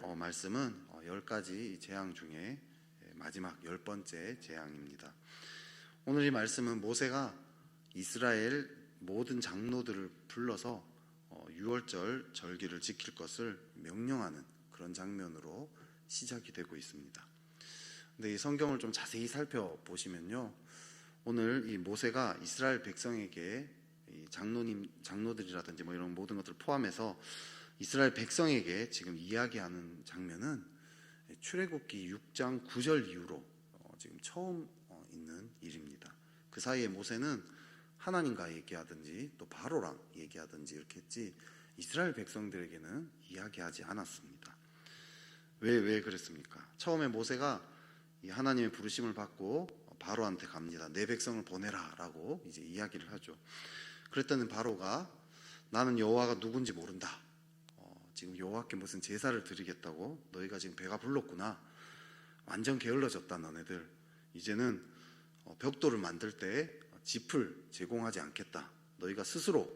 말씀은 10가지 재앙 중에 마지막 10번째 재앙입니다. 오늘 이 말씀은 모세가 이스라엘 모든 장로들을 불러서 유월절 절기를 지킬 것을 명령하는 그런 장면으로 시작이 되고 있습니다. 근데 이 성경을 좀 자세히 살펴보시면요, 오늘 이 모세가 이스라엘 백성에게 이 장로들이라든지 이런 모든 것들을 포함해서 이스라엘 백성에게 지금 이야기하는 장면은 출애굽기 6장 9절 이후로 지금 처음 있는 일입니다. 그 사이에 모세는 하나님과 얘기하든지 또 바로랑 얘기하든지 이렇게 했지 이스라엘 백성들에게는 이야기하지 않았습니다. 왜 그랬습니까? 처음에 모세가 이 하나님의 부르심을 받고 바로한테 갑니다. 내 백성을 보내라 라고 이제 이야기를 하죠. 그랬더니 바로가 나는 여호와가 누군지 모른다. 지금 여호와께 무슨 제사를 드리겠다고 너희가 지금 배가 불렀구나. 완전 게을러졌다 너네들. 이제는 벽돌을 만들 때 짚을 제공하지 않겠다. 너희가 스스로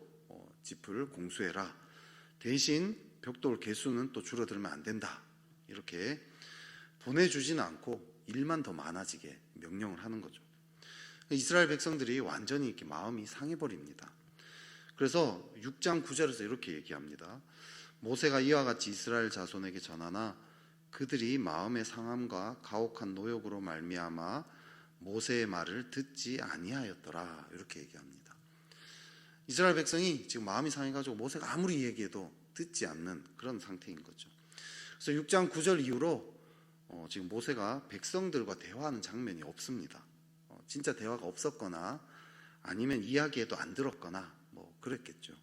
짚을 공수해라. 대신 벽돌 개수는 또 줄어들면 안 된다. 이렇게 보내주지는 않고 일만 더 많아지게 명령을 하는 거죠. 이스라엘 백성들이 완전히 이렇게 마음이 상해버립니다. 그래서 6장 9절에서 이렇게 얘기합니다. 모세가 이와 같이 이스라엘 자손에게 전하나 그들이 마음의 상함과 가혹한 노역으로 말미암아 모세의 말을 듣지 아니하였더라. 이렇게 얘기합니다. 이스라엘 백성이 지금 마음이 상해가지고 모세가 아무리 얘기해도 듣지 않는 그런 상태인 거죠. 그래서 6장 9절 이후로 지금 모세가 백성들과 대화하는 장면이 없습니다. 진짜 대화가 없었거나 아니면 이야기해도 안 들었거나 그랬겠죠.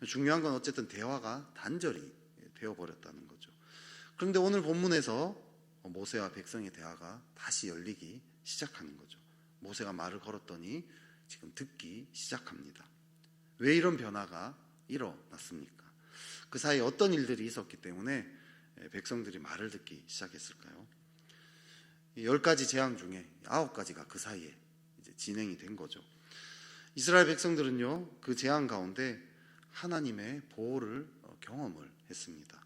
중요한 건 어쨌든 대화가 단절이 되어버렸다는 거죠. 그런데 오늘 본문에서 모세와 백성의 대화가 다시 열리기 시작하는 거죠. 모세가 말을 걸었더니 지금 듣기 시작합니다. 왜 이런 변화가 일어났습니까? 그 사이에 어떤 일들이 있었기 때문에 백성들이 말을 듣기 시작했을까요? 10가지 재앙 중에 9가지가 그 사이에 이제 진행이 된 거죠. 이스라엘 백성들은요, 그 재앙 가운데 하나님의 보호를 경험을 했습니다.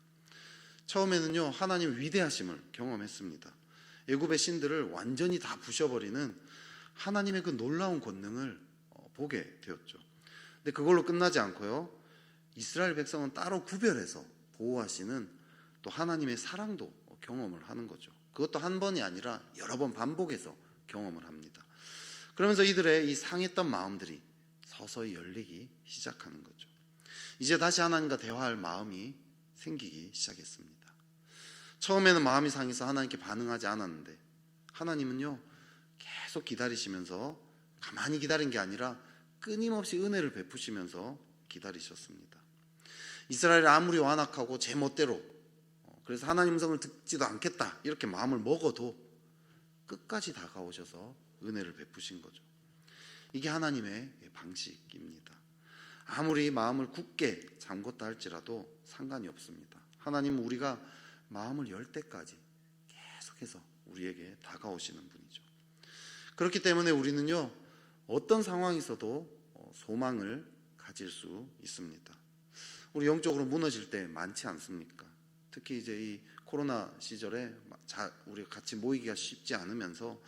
처음에는요, 하나님의 위대하심을 경험했습니다. 애굽의 신들을 완전히 다 부셔버리는 하나님의 그 놀라운 권능을 보게 되었죠. 근데 그걸로 끝나지 않고요, 이스라엘 백성은 따로 구별해서 보호하시는 또 하나님의 사랑도 경험을 하는 거죠. 그것도 한 번이 아니라 여러 번 반복해서 경험을 합니다. 그러면서 이들의 이 상했던 마음들이 서서히 열리기 시작하는 거죠. 이제 다시 하나님과 대화할 마음이 생기기 시작했습니다. 처음에는 마음이 상해서 하나님께 반응하지 않았는데 하나님은요, 계속 기다리시면서 가만히 기다린 게 아니라 끊임없이 은혜를 베푸시면서 기다리셨습니다. 이스라엘이 아무리 완악하고 제멋대로 그래서 하나님 음성을 듣지도 않겠다 이렇게 마음을 먹어도 끝까지 다가오셔서 은혜를 베푸신 거죠. 이게 하나님의 방식입니다. 아무리 마음을 굳게 잠궜다 할지라도 상관이 없습니다. 하나님은 우리가 마음을 열 때까지 계속해서 우리에게 다가오시는 분이죠. 그렇기 때문에 우리는요, 어떤 상황에서도 소망을 가질 수 있습니다. 우리 영적으로 무너질 때 많지 않습니까? 특히 이제 이 코로나 시절에 우리가 같이 모이기가 쉽지 않으면서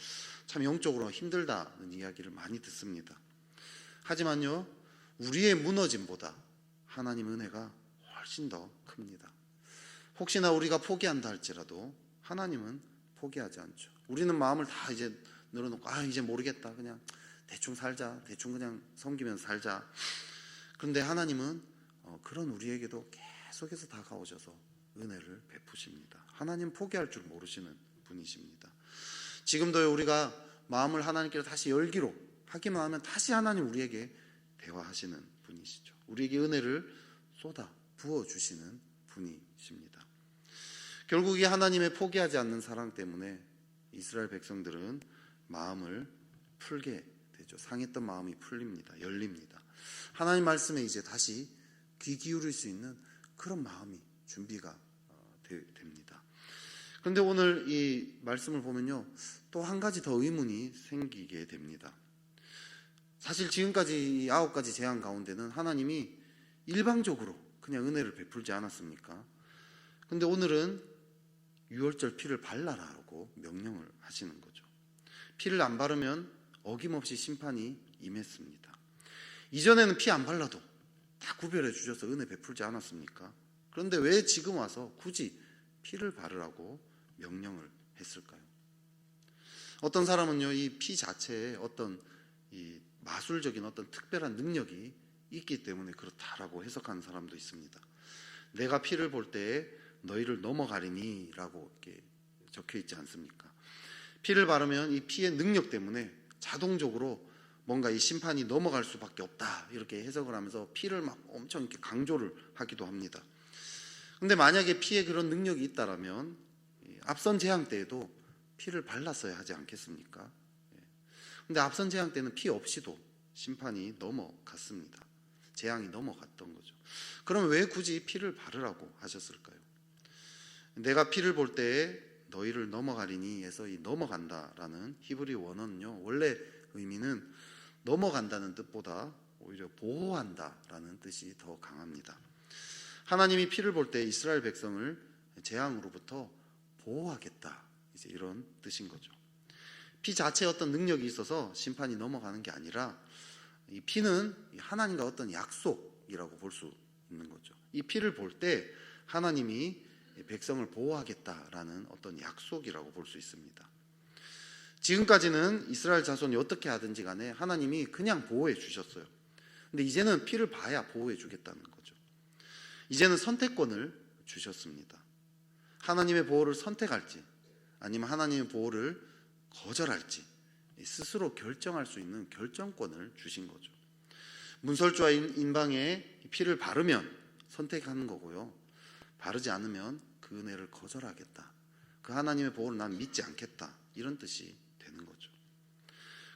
참 영적으로 힘들다는 이야기를 많이 듣습니다. 하지만요, 우리의 무너짐보다 하나님 은혜가 훨씬 더 큽니다. 혹시나 우리가 포기한다 할지라도 하나님은 포기하지 않죠. 우리는 마음을 다 이제 늘어놓고 이제 모르겠다, 그냥 대충 살자, 대충 그냥 섬기면서 살자. 그런데 하나님은 그런 우리에게도 계속해서 다가오셔서 은혜를 베푸십니다. 하나님 포기할 줄 모르시는 분이십니다. 지금도 우리가 마음을 하나님께로 다시 열기로 하기만 하면 다시 하나님 우리에게 대화하시는 분이시죠. 우리에게 은혜를 쏟아 부어주시는 분이십니다. 결국 이 하나님의 포기하지 않는 사랑 때문에 이스라엘 백성들은 마음을 풀게 되죠. 상했던 마음이 풀립니다. 열립니다. 하나님 말씀에 이제 다시 귀 기울일 수 있는 그런 마음이 준비가 됩니다. 그런데 오늘 이 말씀을 보면요, 또 한 가지 더 의문이 생기게 됩니다. 사실 지금까지 이 9가지 재앙 가운데는 하나님이 일방적으로 그냥 은혜를 베풀지 않았습니까? 근데 오늘은 유월절 피를 발라라라고 명령을 하시는 거죠. 피를 안 바르면 어김없이 심판이 임했습니다. 이전에는 피 안 발라도 다 구별해 주셔서 은혜 베풀지 않았습니까? 그런데 왜 지금 와서 굳이 피를 바르라고 명령을 했을까요? 어떤 사람은요, 이 피 자체에 어떤 이 마술적인 어떤 특별한 능력이 있기 때문에 그렇다라고 해석하는 사람도 있습니다. 내가 피를 볼 때에 너희를 넘어가리니 라고 이렇게 적혀 있지 않습니까? 피를 바르면 이 피의 능력 때문에 자동적으로 뭔가 이 심판이 넘어갈 수밖에 없다 이렇게 해석을 하면서 피를 막 엄청 이렇게 강조를 하기도 합니다. 근데 만약에 피에 그런 능력이 있다라면 앞선 재앙 때에도 피를 발랐어야 하지 않겠습니까? 근데 앞선 재앙 때는 피 없이도 심판이 넘어갔습니다. 재앙이 넘어갔던 거죠. 그럼 왜 굳이 피를 바르라고 하셨을까요? 내가 피를 볼 때에 너희를 넘어가리니 해서 이 넘어간다라는 히브리 원어는요, 원래 의미는 넘어간다는 뜻보다 오히려 보호한다라는 뜻이 더 강합니다. 하나님이 피를 볼 때 이스라엘 백성을 재앙으로부터 보호하겠다, 이제 이런 뜻인 거죠. 피 자체에 어떤 능력이 있어서 심판이 넘어가는 게 아니라 이 피는 하나님과 어떤 약속이라고 볼 수 있는 거죠. 이 피를 볼 때 하나님이 백성을 보호하겠다라는 어떤 약속이라고 볼 수 있습니다. 지금까지는 이스라엘 자손이 어떻게 하든지 간에 하나님이 그냥 보호해 주셨어요. 근데 이제는 피를 봐야 보호해 주겠다는 거죠. 이제는 선택권을 주셨습니다. 하나님의 보호를 선택할지 아니면 하나님의 보호를 거절할지 스스로 결정할 수 있는 결정권을 주신 거죠. 문설주와 인방에 피를 바르면 선택하는 거고요, 바르지 않으면 그 은혜를 거절하겠다, 그 하나님의 보호를 난 믿지 않겠다, 이런 뜻이 되는 거죠.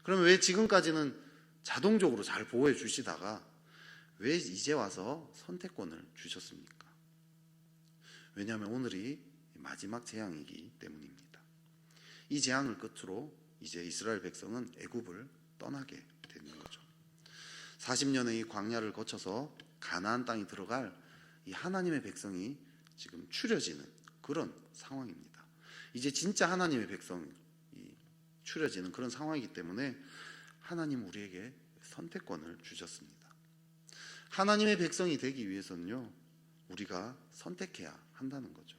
그러면 왜 지금까지는 자동적으로 잘 보호해 주시다가 왜 이제 와서 선택권을 주셨습니까? 왜냐하면 오늘이 마지막 재앙이기 때문입니다. 이 재앙을 끝으로 이제 이스라엘 백성은 애굽을 떠나게 되는 거죠. 40년의 이 광야를 거쳐서 가나안 땅에 들어갈 이 하나님의 백성이 지금 추려지는 그런 상황입니다. 이제 진짜 하나님의 백성이 추려지는 그런 상황이기 때문에 하나님 우리에게 선택권을 주셨습니다. 하나님의 백성이 되기 위해서는요, 우리가 선택해야 한다는 거죠.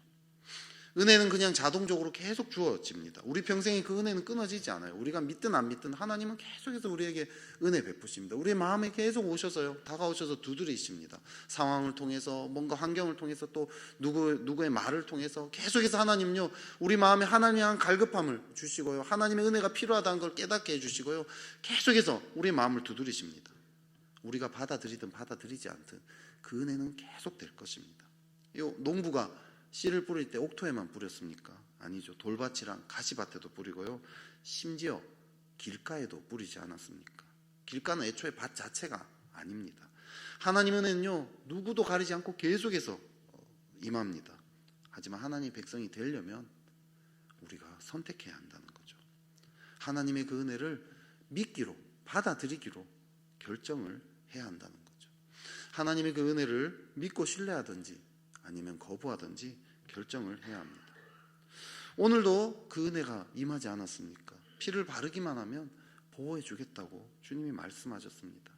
은혜는 그냥 자동적으로 계속 주어집니다. 우리 평생에 그 은혜는 끊어지지 않아요. 우리가 믿든 안 믿든 하나님은 계속해서 우리에게 은혜 베푸십니다. 우리의 마음에 계속 오셔서요, 다가오셔서 두드리십니다. 상황을 통해서, 뭔가 환경을 통해서, 또 누구의 말을 통해서 계속해서 하나님요, 우리 마음에 하나님에 대한 갈급함을 주시고요, 하나님의 은혜가 필요하다는 걸 깨닫게 해주시고요, 계속해서 우리의 마음을 두드리십니다. 우리가 받아들이든 받아들이지 않든 그 은혜는 계속 될 것입니다. 이 농부가 씨를 뿌릴 때 옥토에만 뿌렸습니까? 아니죠. 돌밭이랑 가시밭에도 뿌리고요, 심지어 길가에도 뿌리지 않았습니까? 길가는 애초에 밭 자체가 아닙니다. 하나님 은혜는요, 누구도 가리지 않고 계속해서 임합니다. 하지만 하나님의 백성이 되려면 우리가 선택해야 한다는 거죠. 하나님의 그 은혜를 믿기로, 받아들이기로 결정을 해야 한다는 거죠. 하나님의 그 은혜를 믿고 신뢰하든지 아니면 거부하든지 결정을 해야 합니다. 오늘도 그 은혜가 임하지 않았습니까? 피를 바르기만 하면 보호해 주겠다고 주님이 말씀하셨습니다.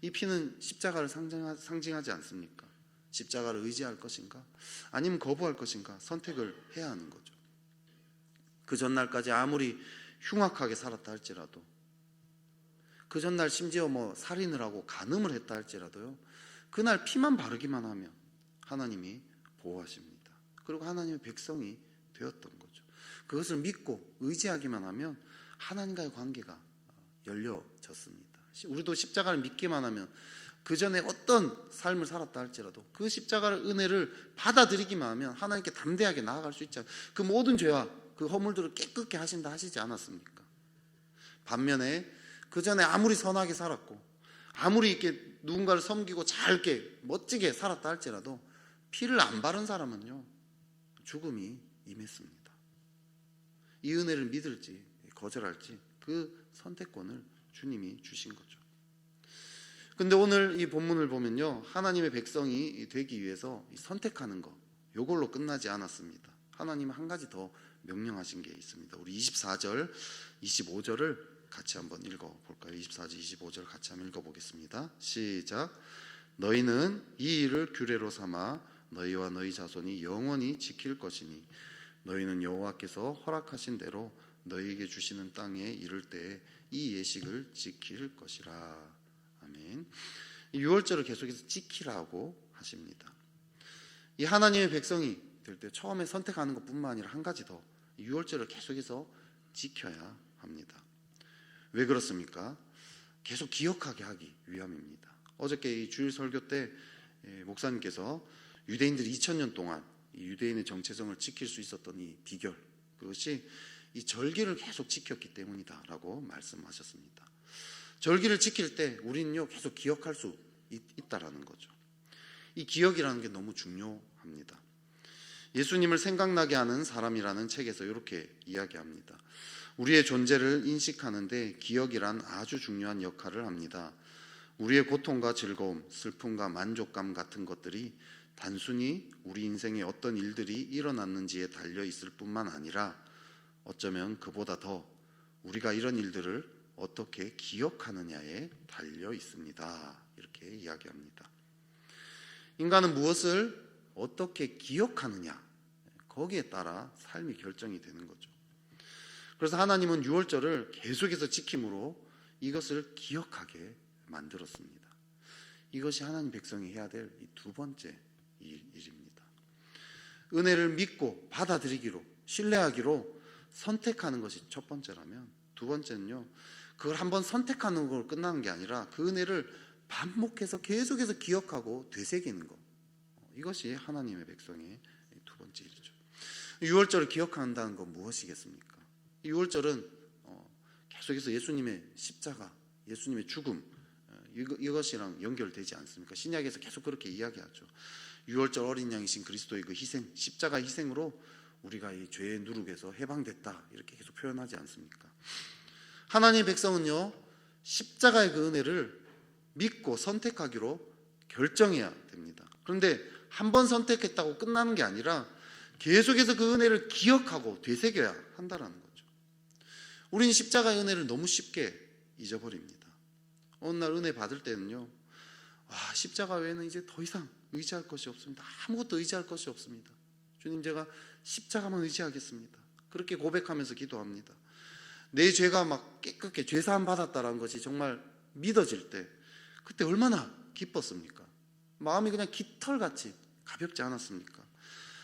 이 피는 십자가를 상징하지 않습니까? 십자가를 의지할 것인가? 아니면 거부할 것인가? 선택을 해야 하는 거죠. 그 전날까지 아무리 흉악하게 살았다 할지라도, 그 전날 심지어 살인을 하고 간음을 했다 할지라도요, 그날 피만 바르기만 하면 하나님이 보호하십니다. 그리고 하나님의 백성이 되었던 거죠. 그것을 믿고 의지하기만 하면 하나님과의 관계가 열려졌습니다. 우리도 십자가를 믿기만 하면 그 전에 어떤 삶을 살았다 할지라도 그 십자가의 은혜를 받아들이기만 하면 하나님께 담대하게 나아갈 수 있잖아요. 그 모든 죄와 그 허물들을 깨끗게 하신다 하시지 않았습니까? 반면에 그 전에 아무리 선하게 살았고 아무리 이렇게 누군가를 섬기고 잘 이렇게 멋지게 살았다 할지라도 피를 안 바른 사람은요, 죽음이 임했습니다. 이 은혜를 믿을지 거절할지 그 선택권을 주님이 주신 거죠. 근데 오늘 이 본문을 보면요, 하나님의 백성이 되기 위해서 선택하는 거, 요걸로 끝나지 않았습니다. 하나님은 한 가지 더 명령하신 게 있습니다. 우리 24절, 25절을 같이 한번 읽어볼까요? 24절, 25절 같이 한번 읽어보겠습니다. 시작. 너희는 이 일을 규례로 삼아 너희와 너희 자손이 영원히 지킬 것이니 너희는 여호와께서 허락하신 대로 너희에게 주시는 땅에 이를 때에 이 예식을 지킬 것이라. 아멘. 이 6월절을 계속해서 지키라고 하십니다. 이 하나님의 백성이 될 때 처음에 선택하는 것뿐만 아니라 한 가지 더, 6월절을 계속해서 지켜야 합니다. 왜 그렇습니까? 계속 기억하게 하기 위함입니다. 어저께 이 주일 설교 때 목사님께서 유대인들이 2000년 동안 이 유대인의 정체성을 지킬 수 있었던 이 비결, 그것이 이 절기를 계속 지켰기 때문이다라고 말씀하셨습니다. 절기를 지킬 때 우리는요 계속 기억할 수 있다라는 거죠. 이 기억이라는 게 너무 중요합니다. 예수님을 생각나게 하는 사람이라는 책에서 이렇게 이야기합니다. 우리의 존재를 인식하는데 기억이란 아주 중요한 역할을 합니다. 우리의 고통과 즐거움, 슬픔과 만족감 같은 것들이 단순히 우리 인생에 어떤 일들이 일어났는지에 달려 있을 뿐만 아니라 어쩌면 그보다 더 우리가 이런 일들을 어떻게 기억하느냐에 달려 있습니다. 이렇게 이야기합니다. 인간은 무엇을 어떻게 기억하느냐, 거기에 따라 삶이 결정이 되는 거죠. 그래서 하나님은 6월절을 계속해서 지킴으로 이것을 기억하게 만들었습니다. 이것이 하나님 백성이 해야 될 이 두 번째 일입니다. 은혜를 믿고 받아들이기로, 신뢰하기로 선택하는 것이 첫 번째라면, 두 번째는요, 그걸 한번 선택하는 걸 끝나는 게 아니라 그 은혜를 반복해서 계속해서 기억하고 되새기는 것, 이것이 하나님의 백성의 두 번째 일이죠. 6월절을 기억한다는 건 무엇이겠습니까? 6월절은 계속해서 예수님의 십자가, 예수님의 죽음, 이것이랑 연결되지 않습니까? 신약에서 계속 그렇게 이야기하죠. 6월절 어린 양이신 그리스도의 그 희생, 십자가 희생으로 우리가 이 죄의 누룩에서 해방됐다, 이렇게 계속 표현하지 않습니까? 하나님의 백성은요, 십자가의 그 은혜를 믿고 선택하기로 결정해야 됩니다. 그런데 한 번 선택했다고 끝나는 게 아니라 계속해서 그 은혜를 기억하고 되새겨야 한다는 거죠. 우리는 십자가의 은혜를 너무 쉽게 잊어버립니다. 어느 날 은혜 받을 때는요, 십자가 외에는 이제 더 이상 의지할 것이 없습니다. 아무것도 의지할 것이 없습니다. 주님, 제가 십자가만 의지하겠습니다. 그렇게 고백하면서 기도합니다. 내 죄가 막 깨끗게 죄사함 받았다는 것이 정말 믿어질 때, 그때 얼마나 기뻤습니까? 마음이 그냥 깃털같이 가볍지 않았습니까?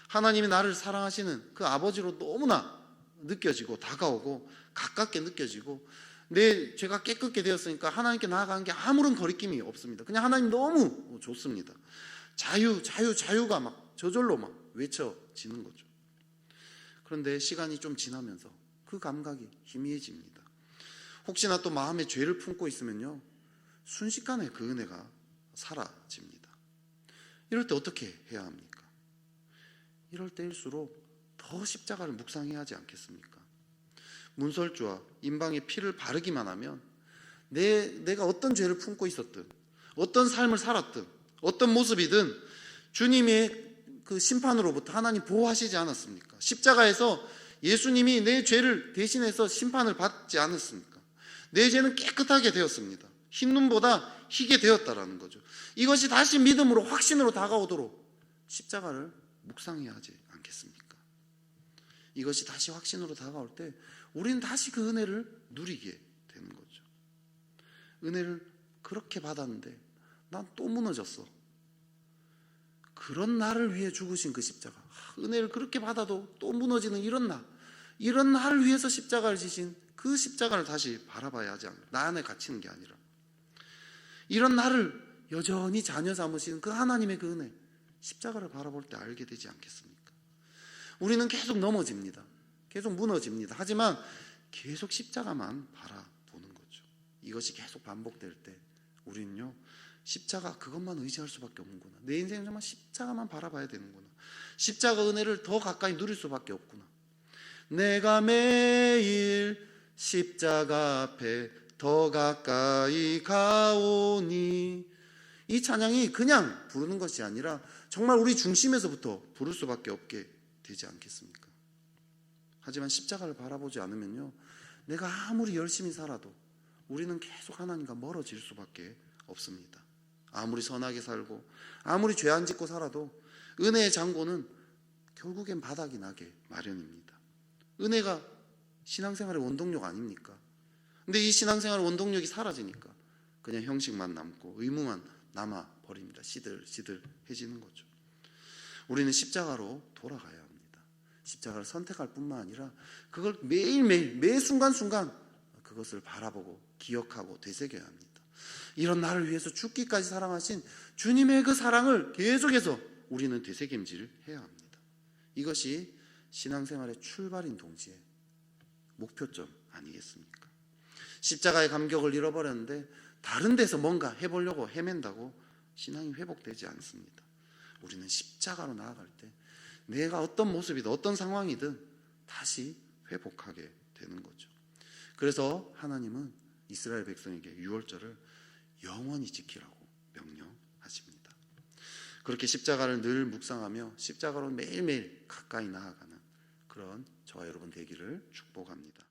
하나님이 나를 사랑하시는 그 아버지로 너무나 느껴지고 다가오고 가깝게 느껴지고, 내 죄가 깨끗게 되었으니까 하나님께 나아가는 게 아무런 거리낌이 없습니다. 그냥 하나님 너무 좋습니다. 자유가 막 저절로 막 외쳐지는 거죠. 그런데 시간이 좀 지나면서 그 감각이 희미해집니다. 혹시나 또 마음에 죄를 품고 있으면요, 순식간에 그 은혜가 사라집니다. 이럴 때 어떻게 해야 합니까? 이럴 때일수록 더 십자가를 묵상해야 하지 않겠습니까? 문설주와 임방에 피를 바르기만 하면 내가 어떤 죄를 품고 있었든, 어떤 삶을 살았든, 어떤 모습이든 주님의 그 심판으로부터 하나님 보호하시지 않았습니까? 십자가에서 예수님이 내 죄를 대신해서 심판을 받지 않았습니까? 내 죄는 깨끗하게 되었습니다. 흰 눈보다 희게 되었다라는 거죠. 이것이 다시 믿음으로, 확신으로 다가오도록 십자가를 묵상해야 하지 않겠습니까? 이것이 다시 확신으로 다가올 때 우리는 다시 그 은혜를 누리게 되는 거죠. 은혜를 그렇게 받았는데 난 또 무너졌어. 그런 나를 위해 죽으신 그 십자가, 은혜를 그렇게 받아도 또 무너지는 이런 나를 위해서 십자가를 지신 그 십자가를 다시 바라봐야 하지 않나, 나 안에 갇히는 게 아니라 이런 나를 여전히 자녀 삼으시는 그 하나님의 그 은혜, 십자가를 바라볼 때 알게 되지 않겠습니까? 우리는 계속 넘어집니다. 계속 무너집니다. 하지만 계속 십자가만 바라보는 거죠. 이것이 계속 반복될 때 우리는요, 십자가 그것만 의지할 수밖에 없는구나. 내 인생은 정말 십자가만 바라봐야 되는구나. 십자가 은혜를 더 가까이 누릴 수밖에 없구나. 내가 매일 십자가 앞에 더 가까이 가오니, 이 찬양이 그냥 부르는 것이 아니라 정말 우리 중심에서부터 부를 수밖에 없게 되지 않겠습니까? 하지만 십자가를 바라보지 않으면요, 내가 아무리 열심히 살아도 우리는 계속 하나님과 멀어질 수밖에 없습니다. 아무리 선하게 살고 아무리 죄 안 짓고 살아도 은혜의 창고는 결국엔 바닥이 나게 마련입니다. 은혜가 신앙생활의 원동력 아닙니까? 근데 이 신앙생활의 원동력이 사라지니까 그냥 형식만 남고 의무만 남아 버립니다. 시들시들해지는 거죠. 우리는 십자가로 돌아가야 합니다. 십자가를 선택할 뿐만 아니라 그걸 매일매일 매 순간순간 그것을 바라보고 기억하고 되새겨야 합니다. 이런 나를 위해서 죽기까지 사랑하신 주님의 그 사랑을 계속해서 우리는 되새김질 해야 합니다. 이것이 신앙생활의 출발인 동시에 목표점 아니겠습니까? 십자가의 감격을 잃어버렸는데 다른 데서 뭔가 해보려고 헤맨다고 신앙이 회복되지 않습니다. 우리는 십자가로 나아갈 때 내가 어떤 모습이든 어떤 상황이든 다시 회복하게 되는 거죠. 그래서 하나님은 이스라엘 백성에게 유월절을 영원히 지키라고 명령하십니다. 그렇게 십자가를 늘 묵상하며 십자가로 매일매일 가까이 나아가는 그런 저와 여러분 되기를 축복합니다.